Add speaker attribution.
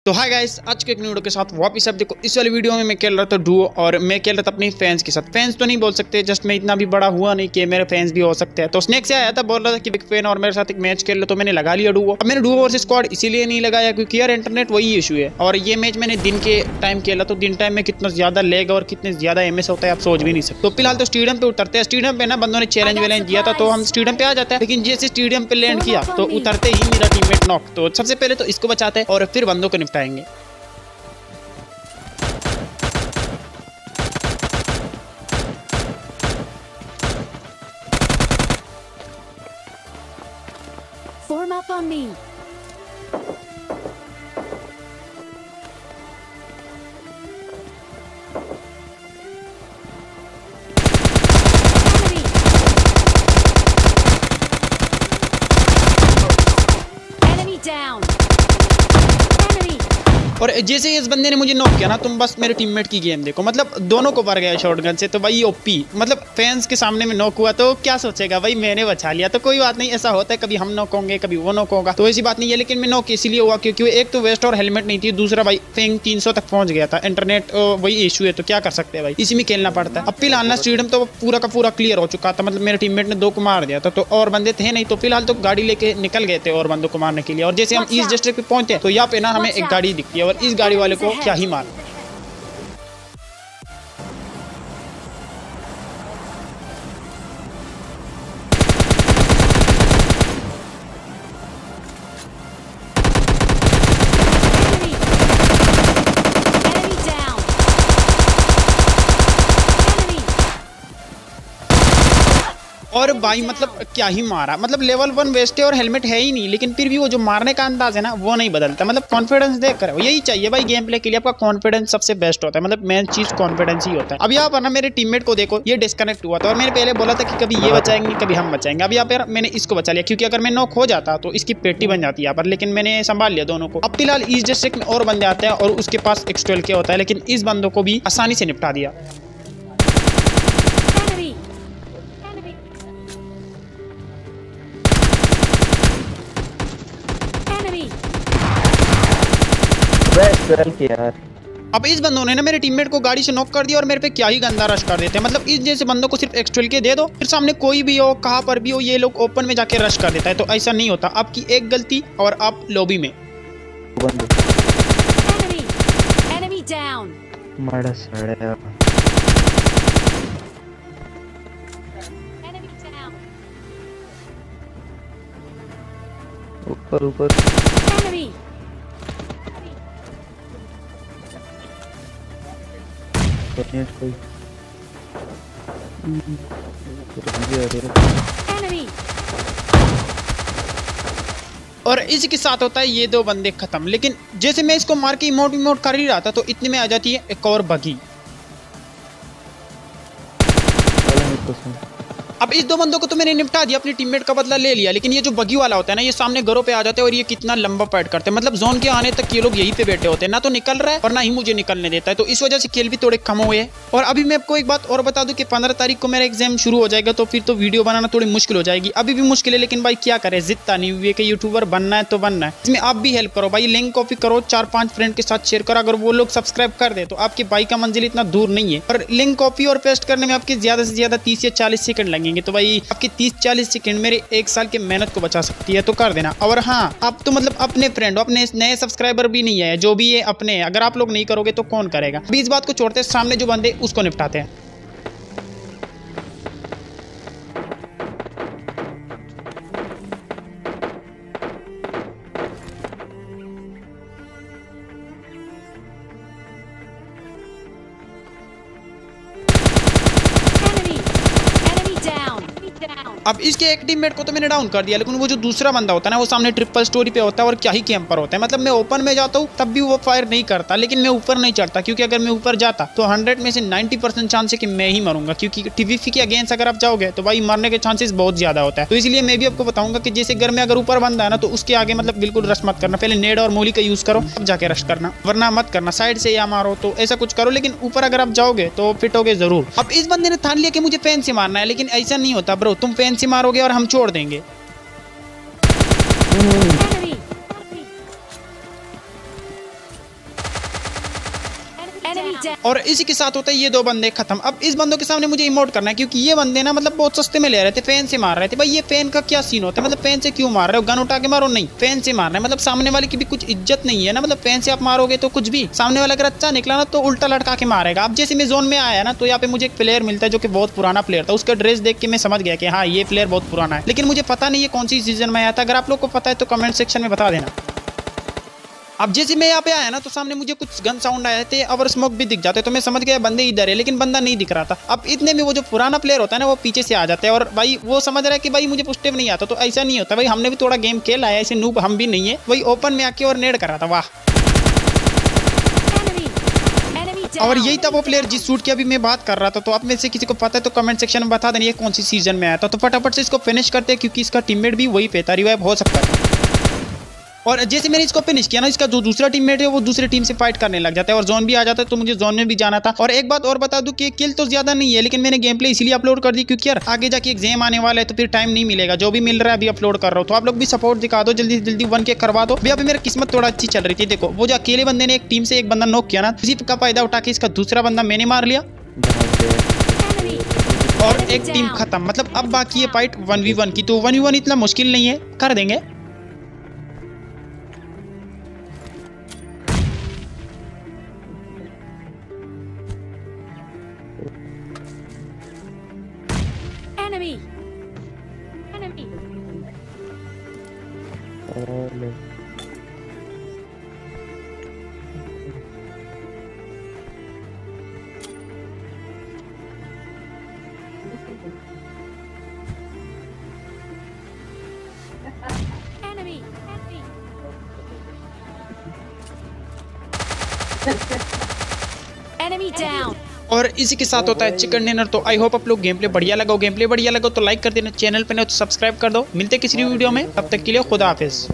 Speaker 1: तो hi guys, आज के एक वीडियो के साथ वापस आप देखो। इस वाली वीडियो में मैं खेल रहा था डुओ और मैं खेल रहा था अपनी फैंस के साथ। फैंस तो नहीं बोल सकते, जस्ट मैं इतना भी बड़ा हुआ नहीं कि मेरे फैंस भी हो सकते हैं। तो स्नेक से आया था, बोल रहा था कि बिग फैन और मेरे साथ एक मैच खेल लो, तो मैंने लगा लिया डुओ। अब मैंने डुओ वर्सेस स्क्वाड इसीलिए नहीं लगाया क्योंकि यार इंटरनेट वही इशू है। और ये मैच मैंने दिन के टाइम खेला, तो दिन टाइम में कितना ज्यादा लेग और कितने ज्यादा एमएस होता है आप सोच भी नहीं सकते। तो फिलहाल तो स्टेडियम पे उतरते हैं। स्टेडियम पे ना बंदों ने चैलेंज वैलेंज दिया था, तो हम स्टेडियम पे आ जाते हैं। लेकिन जैसे स्टेडियम पे लैंड किया तो उतरते ही मेरा टीममेट नॉक। तो सबसे पहले तो इसको बचाते हैं और फिर बंदों को निपटाएंगे।
Speaker 2: Form up on me. Enemy down. Enemy.
Speaker 1: और जैसे ही इस बंदे ने मुझे नॉक किया ना, तुम बस मेरे टीममेट की गेम देखो। मतलब दोनों को मर गया शॉटगन से। तो भाई ओपी, मतलब फैंस के सामने में नॉक हुआ तो क्या सोचेगा भाई, मैंने बचा लिया। तो कोई बात नहीं, ऐसा होता है, कभी हम नॉक होंगे कभी वो नॉक होगा, तो ऐसी बात नहीं है। लेकिन मैं नॉक इसीलिए हुआ क्योंकि एक तो वेस्ट और हेलमेट नहीं थी, दूसरा भाई फेंग 300 तक पहुंच गया था। इंटरनेट वही इशू है, तो क्या कर सकते हैं भाई, इसी में खेलना पड़ता है। अब फिलहाल ना स्टेडियम तो पूरा का पूरा क्लियर हो चुका था। मतलब मेरे टीममेट ने 2 को मार दिया था, तो और बंदे थे नहीं। तो फिलहाल तो गाड़ी लेके निकल गए थे और बंदों को मारने के लिए। और जैसे हम ईस्ट डिस्ट्रिक्ट पे पहुंचे तो यहाँ पे ना हमें एक गाड़ी दिखती है, और इस गाड़ी वाले को क्या ही मार।
Speaker 2: Enemy down. Enemy.
Speaker 1: और भाई मतलब क्या ही मारा। मतलब लेवल 1 वेस्ट है और हेलमेट है ही नहीं, लेकिन फिर भी वो जो मारने का अंदाज है ना वो नहीं बदलता। मतलब कॉन्फिडेंस देख कर यही चाहिए भाई गेम प्ले के लिए। आपका कॉन्फिडेंस सबसे बेस्ट होता है। मतलब मेन चीज कॉन्फिडेंस ही होता है। अब यहाँ पर ना मेरे टीममेट को देखो, ये डिस्कनेक्ट हुआ था और मैंने पहले बोला था कि कभी ये बचाएंगे कभी हम बचाएंगे। अब यहाँ पर मैंने इसको बचा लिया क्योंकि अगर मैं नॉक हो जाता तो इसकी पेटी बन जाती है यहाँ पर। लेकिन मैंने संभाल लिया दोनों को। अब फिलहाल ईस्ट डिस्ट्रिक्ट में और बंदे आते हैं और उसके पास X12 के होता है, लेकिन इस बंदों को भी आसानी से निपटा दिया।
Speaker 2: Enemy. Enemy.
Speaker 3: बस 12 की यार।
Speaker 1: अब इस बंदों ने ना मेरे टीममेट को गाड़ी से नॉक कर दिया और मेरे पे क्या ही गंदा रश कर देते हैं। मतलब इस जैसे बंदों को सिर्फ X12 के दे दो, फिर सामने कोई भी हो कहाँ पर भी हो, ये लोग ओपन में जाके रश कर देता है। तो ऐसा नहीं होता, आपकी एक गलती और आप लॉबी में।
Speaker 3: बंदे
Speaker 2: Enemy. Enemy down.
Speaker 3: मारा साड़े
Speaker 2: Enemy down.
Speaker 3: ऊपर ऊपर
Speaker 2: Enemy.
Speaker 3: नेट कोई
Speaker 2: Enemy.
Speaker 1: और इसी के साथ होता है ये 2 बंदे खत्म। लेकिन जैसे मैं इसको मार के इमोट कर ही रहा था तो इतने में आ जाती है एक और बगी। अब इस 2 बंदों को तो मैंने निपटा दिया, अपने टीममेट का बदला ले लिया। लेकिन ये जो बगी वाला होता है ना, ये सामने घरों पे आ जाते हैं और ये कितना लंबा फाइट करते हैं। मतलब जोन के आने तक ये लोग यहीं पे बैठे होते हैं, ना तो निकल रहा है और ना ही मुझे निकलने देता है। तो इस वजह से खेल भी थोड़े कम हुए हैं। और अभी मैं आपको एक बात और बता दूं कि 15 तारीख को मेरा एग्जाम शुरू हो जाएगा, तो फिर तो वीडियो बनाना थोड़ी मुश्किल हो जाएगी। अभी भी मुश्किल है, लेकिन भाई क्या करें, जितना नहीं हुई है कि यूट्यूबर बनना है तो बनना है। इसमें आप भी हेल्प करो भाई, लिंक कॉपी करो, 4-5 फ्रेंड के साथ शेयर करो। अगर वो लोग सब्सक्राइब कर दे तो आपके भाई का मंजिल इतना दूर नहीं है। और लिंक कॉपी और पेस्ट करने में आपके ज्यादा से ज्यादा 30 या 40 सेकंड लगेंगे। तो भाई आपके 30-40 सेकंड मेरे 1 साल की मेहनत को बचा सकती है, तो कर देना। और हाँ, आप तो मतलब अपने फ्रेंड, अपने नए सब्सक्राइबर भी नहीं है, जो भी है अपने, अगर आप लोग नहीं करोगे तो कौन करेगा। अभी इस बात को छोड़ते हैं, सामने जो बंदे उसको निपटाते हैं।
Speaker 2: Enemy. Enemy down. Enemy down.
Speaker 1: अब इसके एक टीममेट को तो मैंने डाउन कर दिया, लेकिन वो जो दूसरा बंदा होता है ना, वो सामने ट्रिपल स्टोरी पे होता है और क्या ही कैंपर होता है। मतलब मैं ओपन में जाता हूँ तब भी वो फायर नहीं करता, लेकिन मैं ऊपर नहीं चढ़ता क्योंकि अगर मैं ऊपर जाता तो 100 में से 90% चांस है कि मैं ही मरूंगा। क्योंकि टीवीपी के अगेंस्ट अगर आप जाओगे तो भाई मरने के चांसेस बहुत ज्यादा होता है। तो इसलिए मैं भी आपको बताऊंगा कि जैसे घर में अगर ऊपर बंदा है ना, तो उसके आगे मतलब बिल्कुल रश मत करना, पहले नेड और मोली का यूज करो तब जाके रश करना, वरना मत करना। साइड से या मारो तो ऐसा कुछ करो, लेकिन ऊपर अगर आप जाओगे तो पिटोगे जरूर। अब इस बंदे ने ठान लिया कि मुझे फैन से मारना है, लेकिन ऐसा नहीं होता ब्रो, तुम फैन से मारोगे और हम छोड़ देंगे।
Speaker 2: Enemy. Enemy down.
Speaker 1: और इसी के साथ होता है ये 2 बंदे खत्म। अब इस बंदों के सामने मुझे इमोट करना है, क्योंकि ये बंदे ना मतलब बहुत सस्ते में ले रहे थे, फैन से मार रहे थे। भाई ये फैन का क्या सीन होता है, मतलब फैन से क्यों मार रहे हो, गन उठा के मारो, नहीं फैन से मारना है। मतलब सामने वाले की भी कुछ इज्जत नहीं है ना, मतलब फैन से आप मारोगे तो कुछ भी, सामने वाला अगर अच्छा निकला ना तो उल्टा लटका के मारेगा। अब जैसे मैं जोन में आया ना तो यहाँ पे मुझे एक प्लेयर मिलता है जो कि बहुत पुराना प्लेयर था। उसका ड्रेस देख के मैं समझ गया कि हाँ ये प्लेयर बहुत पुराना है, लेकिन मुझे पता नहीं है कौन सी सीजन में आया था। अगर आप लोग को पता है तो कमेंट सेक्शन में बता देना। अब जैसे मैं यहाँ पे आया ना तो सामने मुझे कुछ गन साउंड आए थे और स्मोक भी दिख जाते, तो मैं समझ गया बंदे इधर है, लेकिन बंदा नहीं दिख रहा था। अब इतने में वो जो पुराना प्लेयर होता है ना वो पीछे से आ जाता है और भाई वो समझ रहा है कि भाई मुझे पुस्टेव नहीं आता। तो ऐसा नहीं होता भाई, हमने भी थोड़ा गेम खेला है, ऐसे नूब हम भी नहीं है। वही ओपन में आके और नेड कर रहा था, वाह।
Speaker 2: Enemy. Enemy down.
Speaker 1: और यही था वो प्लेयर जिस सूट की अभी मैं बात कर रहा था। तो आप में से किसी को पता है तो कमेंट सेक्शन में बता देना ये कौन सी सीजन में आया था। तो फटाफट से इसको फिनिश करते हैं, क्योंकि इसका टीममेट भी वही पे था, रिवाइव हो सकता था। और जैसे मैंने इसको फिनिश किया ना, इसका जो दूसरा टीममेट है वो दूसरे टीम से फाइट करने लग जाता है और जोन भी आ जाता है। तो मुझे जोन में भी जाना था। और एक बात और बता दूं कि किल तो ज्यादा नहीं है, लेकिन मैंने गेम प्ले इसलिए अपलोड कर दी क्योंकि यार आगे जाके एग्जाम आने वाला है, तो फिर टाइम नहीं मिलेगा। जो भी मिल रहा है अभी अपलोड कर रहा हूँ। तो आप लोग भी सपोर्ट दिखा दो, जल्दी जल्दी 1K करवा दो। अभी मेरा किस्मत थोड़ा अच्छी चल रही थी। देखो वो जो अकेले बंदे ने एक टीम से एक बंदा नॉक किया ना, इसी का फायदा उठा के इसका दूसरा बंदा मैंने मार लिया
Speaker 2: Enemy.
Speaker 1: और एक टीम खत्म। मतलब अब बाकी है फाइट 1v1 की। तो 1v1 इतना मुश्किल नहीं है, कर देंगे।
Speaker 2: Enemy. Enemy. Enemy. Enemy down.
Speaker 1: और इसी के साथ होता है चिकन डिनर। तो आई होप आप लोग गेम प्ले बढ़िया लगा, गेम प्ले बढ़िया लगा तो लाइक कर देना, चैनल पे नहीं तो सब्सक्राइब कर दो। मिलते किसी वीडियो में, तब तक के लिए खुदा हाफिज।